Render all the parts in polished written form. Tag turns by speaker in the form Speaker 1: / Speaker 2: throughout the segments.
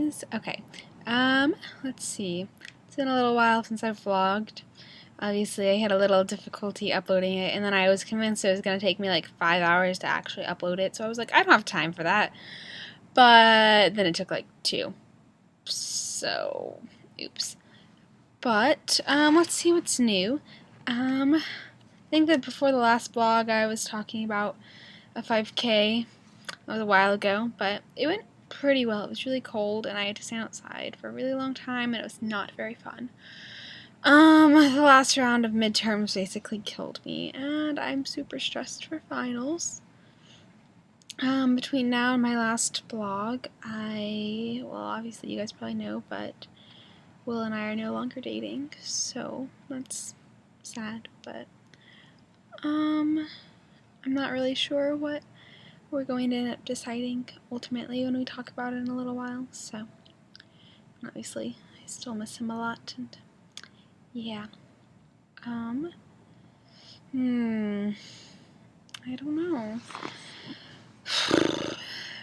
Speaker 1: guys. Okay. Let's see. It's been a little while since I've vlogged. Obviously, I had a little difficulty uploading it, and then I was convinced it was going to take me like 5 hours to actually upload it, so I was like, I don't have time for that. But then it took like 2. So, oops. But, let's see what's new. I think that before the last vlog I was talking about a 5K. That was a while ago, but it went pretty well. It was really cold, and I had to stand outside for a really long time, and it was not very fun. The last round of midterms basically killed me, and I'm super stressed for finals. Between now and my last vlog, well, obviously you guys probably know, but Will and I are no longer dating, so that's sad, but, I'm not really sure what we're going to end up deciding ultimately when we talk about it in a little while, so obviously I still miss him a lot, and yeah. I don't know.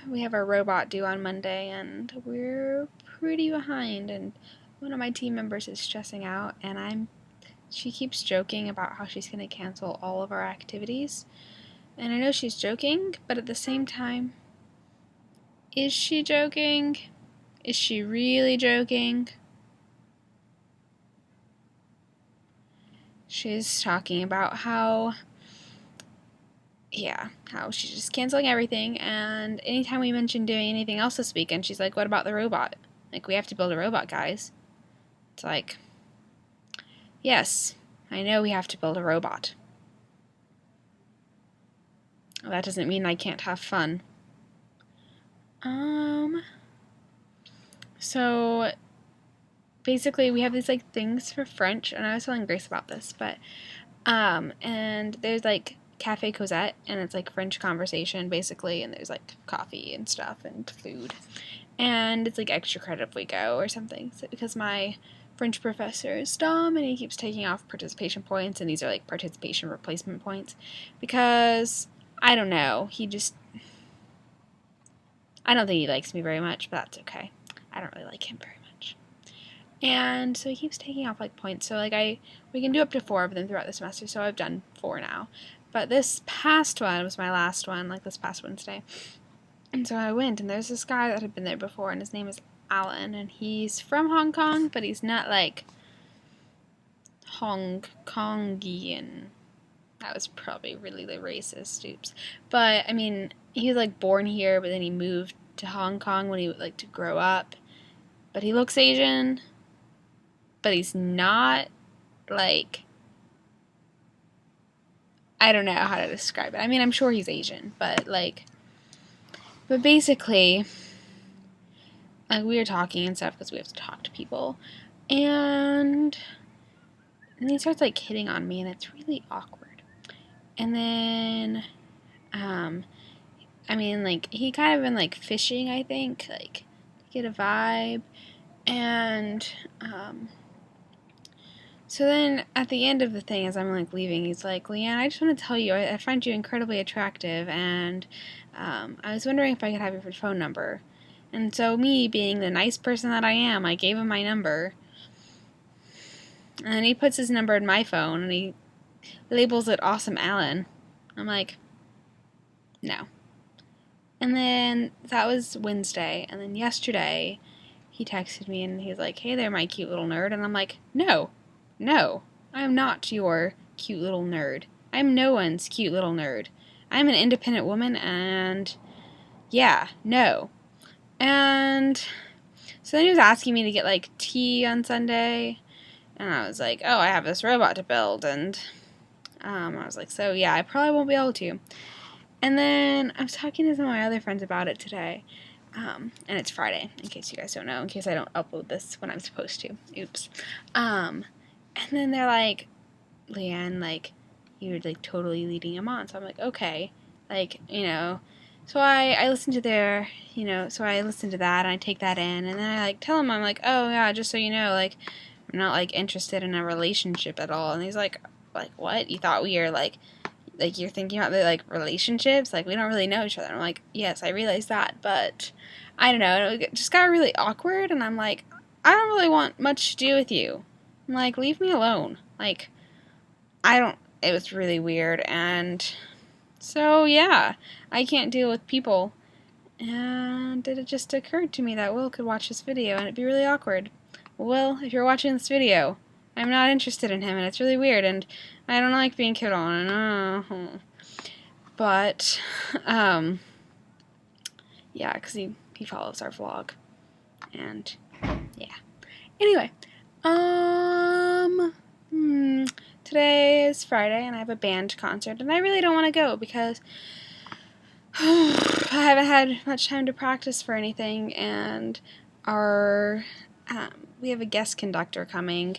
Speaker 1: We have our robot due on Monday, and we're pretty behind, and one of my team members is stressing out, and she keeps joking about how she's going to cancel all of our activities, and I know she's joking, but at the same time, is she joking? Is she really joking? She's talking about how she's just canceling everything, and anytime we mention doing anything else this weekend, she's like, what about the robot? Like, we have to build a robot, guys. It's like, yes, I know we have to build a robot. That doesn't mean I can't have fun. So basically we have these like things for French, and I was telling Grace about this, but and there's like Cafe Cosette, and it's like French conversation basically, and there's like coffee and stuff and food, and it's like extra credit if we go or something, so, because my French professor is dumb and he keeps taking off participation points, and these are like participation replacement points, because I don't know, I don't think he likes me very much, but that's okay. I don't really like him very much. And so he keeps taking off like points. So like we can do up to 4 of them throughout the semester. So I've done 4 now. But this past one was my last one, like this past Wednesday. And so I went, and there's this guy that had been there before, and his name is Alan, and he's from Hong Kong, but he's not like Hong Kongian. That was probably really racist, oops. But I mean, he was like born here, but then he moved to Hong Kong when he would like to grow up. But he looks Asian, but he's not like, I don't know how to describe it. I mean, I'm sure he's Asian, but basically, like, we were talking and stuff because we have to talk to people, and he starts like hitting on me, and it's really awkward. And then, I mean, like, he kind of been like fishing, I think, like, to get a vibe, and so then at the end of the thing, as I'm like leaving, he's like, Leanne, I just want to tell you, I find you incredibly attractive, and I was wondering if I could have your phone number. And so me, being the nice person that I am, I gave him my number, and he puts his number in my phone, and he labels it Awesome Alan. I'm like, no. And then that was Wednesday, and then yesterday he texted me, and he's like, hey there, my cute little nerd, and I'm like, no, I am not your cute little nerd. I am no one's cute little nerd. I'm an independent woman, and yeah, no. And so then he was asking me to get like tea on Sunday, and I was like, oh, I have this robot to build, and I was like, so yeah, I probably won't be able to. And then I was talking to some of my other friends about it today, and it's Friday, in case you guys don't know, in case I don't upload this when I'm supposed to. Oops. And then they're like, Leanne, like, you're like totally leading him on. So I'm like, okay, like, so I listen to so I listen to that, and I take that in, and then I like tell him, I'm like, oh yeah, just so you know, like, I'm not like interested in a relationship at all. And he's like, what? You thought we were like, like, you're thinking about the, like, relationships, like, we don't really know each other. I'm like, yes, I realize that, but I don't know, it just got really awkward, and I'm like, I don't really want much to do with you. I'm like, leave me alone. Like, it was really weird, and so, yeah, I can't deal with people, and it just occurred to me that Will could watch this video, and it'd be really awkward. Will, if you're watching this video, I'm not interested in him, and it's really weird, and I don't like being killed on. But, yeah, because he follows our vlog, and, yeah. Anyway, today is Friday, and I have a band concert, and I really don't want to go, because I haven't had much time to practice for anything, and we have a guest conductor coming,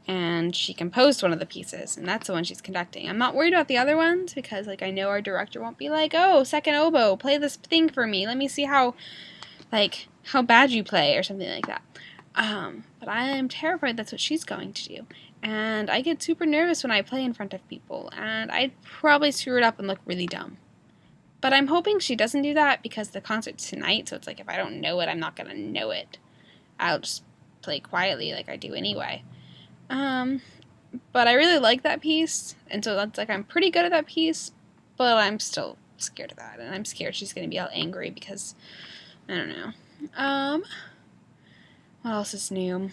Speaker 1: and she composed one of the pieces, and that's the one she's conducting. I'm not worried about the other ones, because, like, I know our director won't be like, oh, second oboe, play this thing for me, let me see how bad you play, or something like that. But I am terrified that's what she's going to do, and I get super nervous when I play in front of people, and I'd probably screw it up and look really dumb. But I'm hoping she doesn't do that, because the concert's tonight, so it's like, if I don't know it, I'm not gonna know it. I'll just play quietly like I do anyway. But I really like that piece, and so that's like, I'm pretty good at that piece, but I'm still scared of that, and I'm scared she's gonna be all angry because, I don't know. What else is new?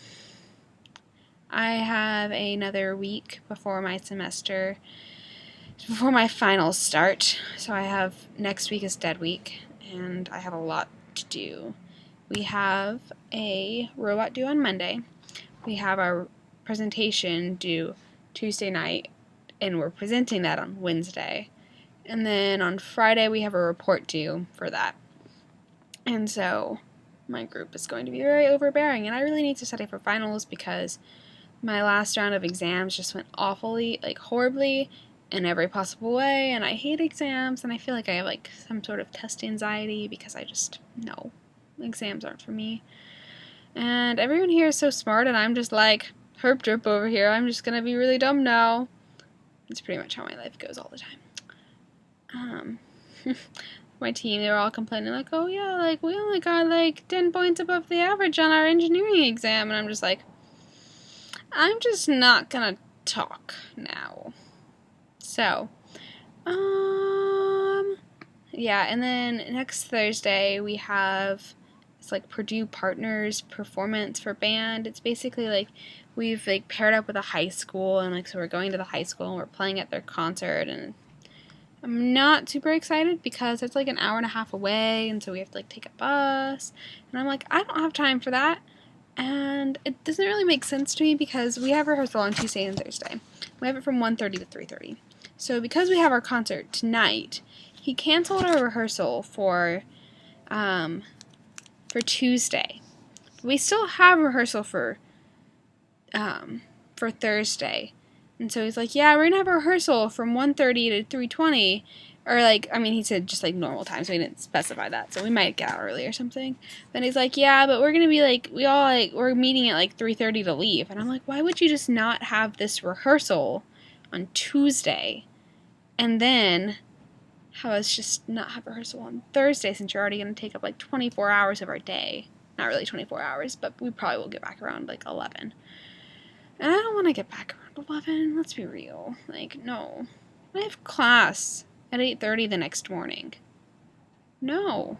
Speaker 1: I have another week before my finals start, so I have, next week is dead week, and I have a lot to do. We have a robot due on Monday. We have our presentation due Tuesday night, and we're presenting that on Wednesday. And then on Friday we have a report due for that. And so my group is going to be very overbearing, and I really need to study for finals, because my last round of exams just went awfully, like horribly, in every possible way, and I hate exams, and I feel like I have like some sort of test anxiety, because I just, no, exams aren't for me. And everyone here is so smart, and I'm just like, herp drip over here, I'm just gonna be really dumb now. It's pretty much how my life goes all the time. My team, they were all complaining, like, oh yeah, like, we only got like 10 points above the average on our engineering exam, and I'm just like, I'm just not gonna talk now. So, yeah, and then next Thursday we have, it's like Purdue Partners performance for band. It's basically like, we've like paired up with a high school, and like, so we're going to the high school and we're playing at their concert, and I'm not super excited because it's like an hour and a half away, and so we have to like take a bus, and I'm like, I don't have time for that, and it doesn't really make sense to me, because we have rehearsal on Tuesday and Thursday. We have it from 1:30 to 3:30. So because we have our concert tonight, he canceled our rehearsal for Tuesday. We still have rehearsal for Thursday. And so he's like, yeah, we're gonna have a rehearsal from 1:30 to 3:20, or like, I mean, he said just like normal time, so he didn't specify that, so we might get out early or something. Then he's like, yeah, but we're gonna be like, we're meeting at like 3:30 to leave. And I'm like, why would you just not have this rehearsal on Tuesday, and then have us just not have rehearsal on Thursday, since you're already gonna take up like 24 hours of our day? Not really 24 hours, but we probably will get back around like 11. And I don't want to get back around 11, let's be real. Like, no. I have class at 8:30 the next morning. No.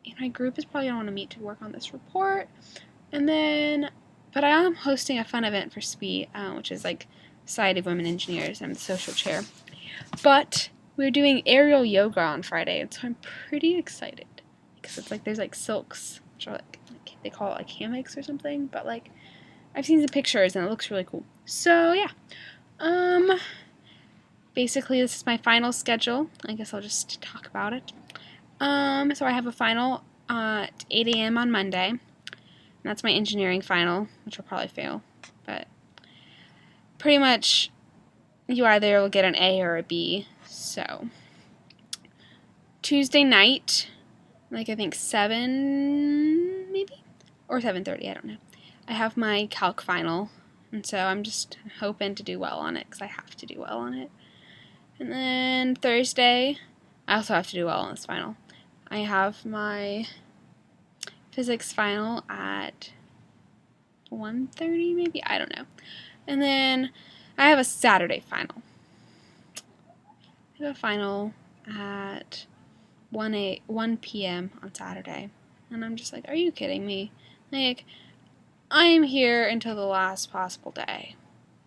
Speaker 1: And my group is probably going to want to meet to work on this report. And then, but I am hosting a fun event for SPE, which is like Society of Women Engineers. I'm the social chair. But we're doing aerial yoga on Friday, and so I'm pretty excited. Because it's like, there's like silks, which are like they call it like hammocks or something, but like, I've seen the pictures and it looks really cool. So yeah, basically this is my final schedule. I guess I'll just talk about it. So I have a final at 8 a.m. on Monday. And that's my engineering final, which will probably fail, but pretty much you either will get an A or a B. So Tuesday night, like I think 7 maybe, or 7:30, I don't know, I have my calc final, and so I'm just hoping to do well on it, because I have to do well on it. And then Thursday, I also have to do well on this final. I have my physics final at 1:30 maybe? I don't know. And then I have a Saturday final. I have a final at 1 p.m. on Saturday. And I'm just like, are you kidding me? Like, I am here until the last possible day.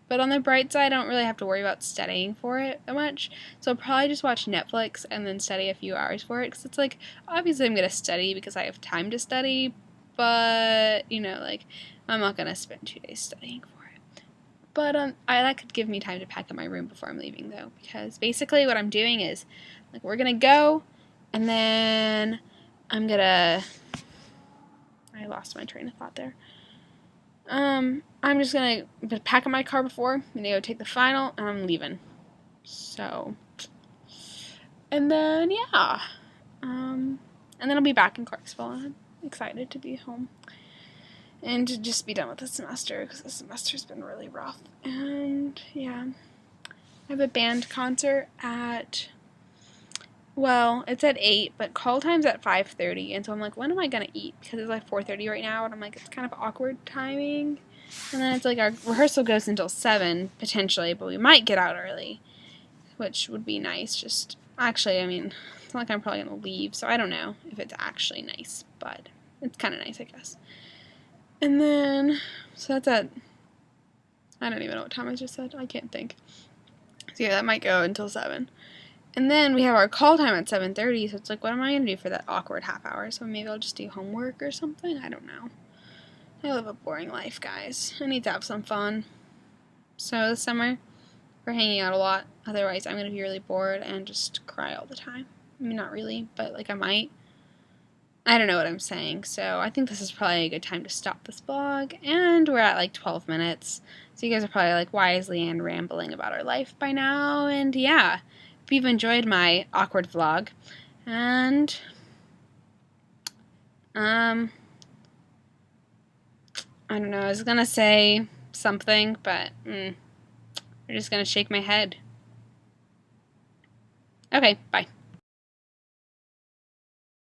Speaker 1: But on the bright side, I don't really have to worry about studying for it that much. So I'll probably just watch Netflix and then study a few hours for it. Because it's like, obviously I'm going to study because I have time to study. But, you know, like, I'm not going to spend 2 days studying for it. But that could give me time to pack up my room before I'm leaving, though. Because basically what I'm doing is, like, we're going to go. And then I'm going to... I lost my train of thought there. I'm just gonna pack up my car before, I'm gonna go take the final, and I'm leaving. So, and then, yeah. And then I'll be back in Clarksville, and I'm excited to be home. And to just be done with the semester, because the semester's been really rough. And, yeah. I have a band concert at... Well, it's at 8, but call time's at 5:30, and so I'm like, when am I going to eat? Because it's like 4:30 right now, and I'm like, it's kind of awkward timing. And then it's like our rehearsal goes until 7, potentially, but we might get out early, which would be nice. Just, actually, I mean, it's not like I'm probably going to leave, so I don't know if it's actually nice, but it's kind of nice, I guess. And then, so that's at, I don't even know what time I just said. I can't think. So yeah, that might go until 7. And then we have our call time at 7:30, so it's like, what am I going to do for that awkward half hour? So maybe I'll just do homework or something? I don't know. I live a boring life, guys. I need to have some fun. So this summer, we're hanging out a lot. Otherwise, I'm going to be really bored and just cry all the time. I mean, not really, but like I might. I don't know what I'm saying, so I think this is probably a good time to stop this vlog. And we're at like 12 minutes, so you guys are probably like, why is Leanne rambling about her life by now? And yeah. If you've enjoyed my awkward vlog, and I don't know, I was gonna say something, but I'm just gonna shake my head. Okay, bye.